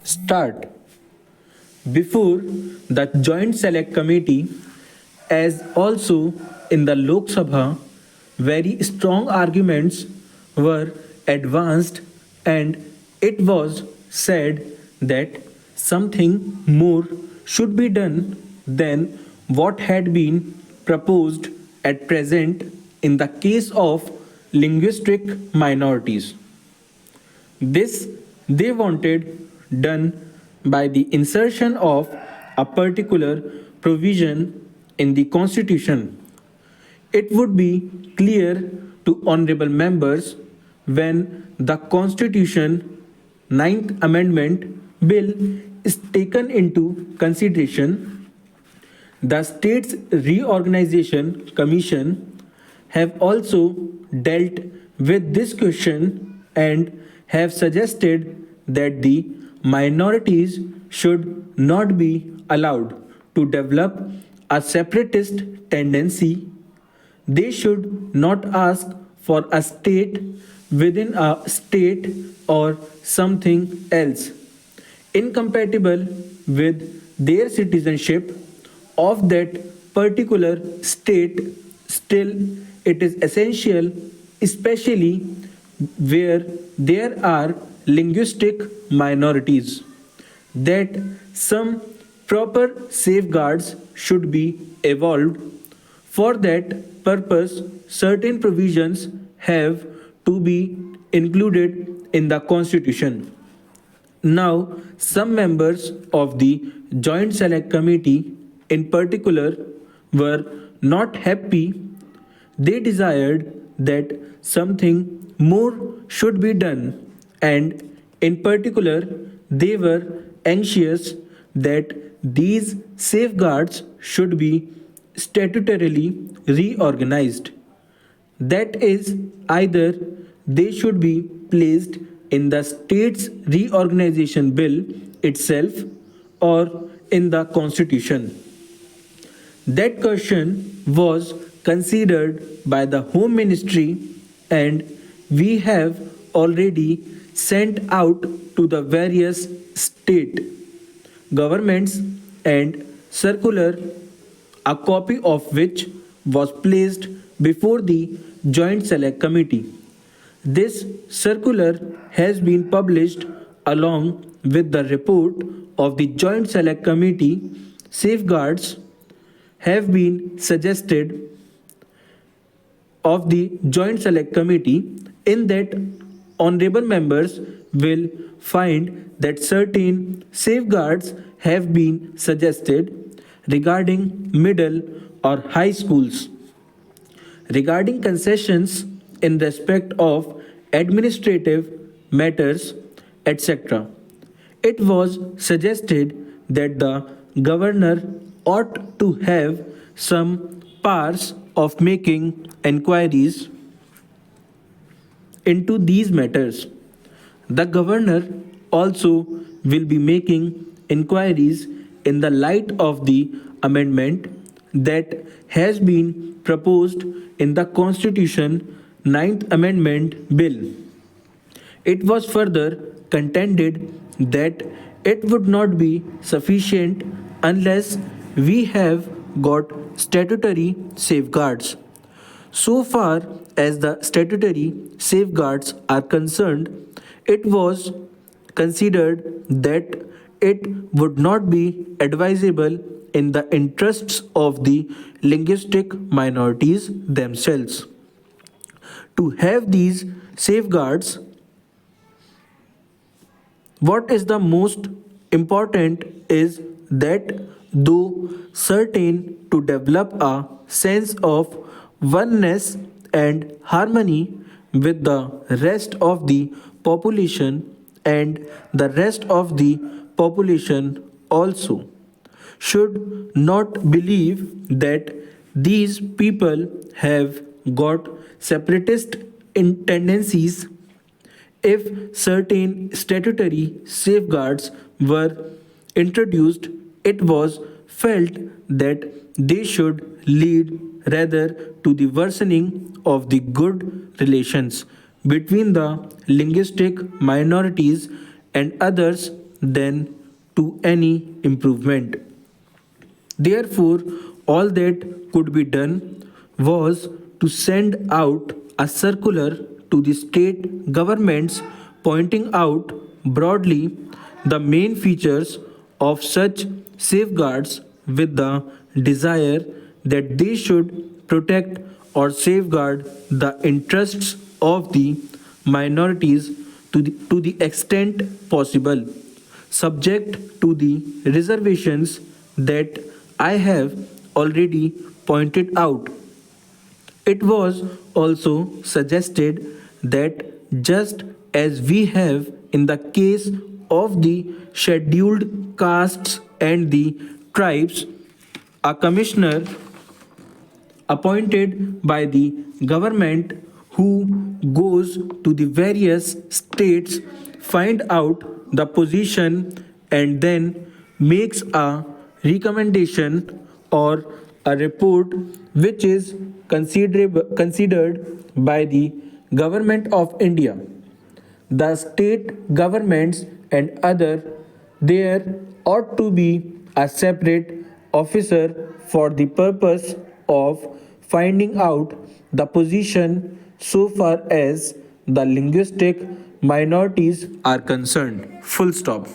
Start. Before the Joint Select Committee, as also in the Lok Sabha, very strong arguments were advanced and it was said that something more should be done than what had been proposed at present in the case of linguistic minorities. This they wanted done by the insertion of a particular provision in the Constitution. It would be clear to honorable members when the Constitution Ninth Amendment Bill is taken into consideration. The States Reorganization Commission have also dealt with this question and have suggested that the minorities should not be allowed to develop a separatist tendency. They should not ask for a state within a state or something else incompatible with their citizenship of that particular state. Still, it is essential, especially where there are linguistic minorities, that some proper safeguards should be evolved. For that purpose, certain provisions have to be included in the Constitution. Now, some members of the Joint Select Committee, in particular, were not happy. They desired that something more should be done, and in particular, they were anxious that these safeguards should be statutorily reorganized. That is, either they should be placed in the state's reorganization bill itself or in the constitution. That question was considered by the Home Ministry, and we have already sent out to the various state governments and circular, a copy of which was placed before the Joint Select Committee. This circular has been published along with the report of the Joint Select Committee. Safeguards have been suggested of the Joint Select Committee, in that honorable members will find that certain safeguards have been suggested regarding middle or high schools, regarding concessions in respect of administrative matters, etc. It was suggested that the governor ought to have some powers of making enquiries into these matters. The governor also will be making inquiries in the light of the amendment that has been proposed in the Constitution Ninth Amendment Bill. It was further contended that it would not be sufficient unless we have got statutory safeguards. So far as the statutory safeguards are concerned, it was considered that it would not be advisable in the interests of the linguistic minorities themselves to have these safeguards. What is the most important is that though certain to develop a sense of oneness and harmony with the rest of the population, and the rest of the population also should not believe that these people have got separatist tendencies. If certain statutory safeguards were introduced, it was felt that they should lead rather to the worsening of the good relations between the linguistic minorities and others than to any improvement. Therefore, all that could be done was to send out a circular to the state governments pointing out broadly the main features of such safeguards with the desire that they should protect or safeguard the interests of the minorities to the extent possible, subject to the reservations that I have already pointed out. It was also suggested that just as we have in the case of the scheduled castes and the tribes, a commissioner appointed by the government who goes to the various states, find out the position, and then makes a recommendation or a report which is considered by the government of India, the state governments, and other. There ought to be a separate officer for the purpose of finding out the position so far as the linguistic minorities are concerned. Full stop.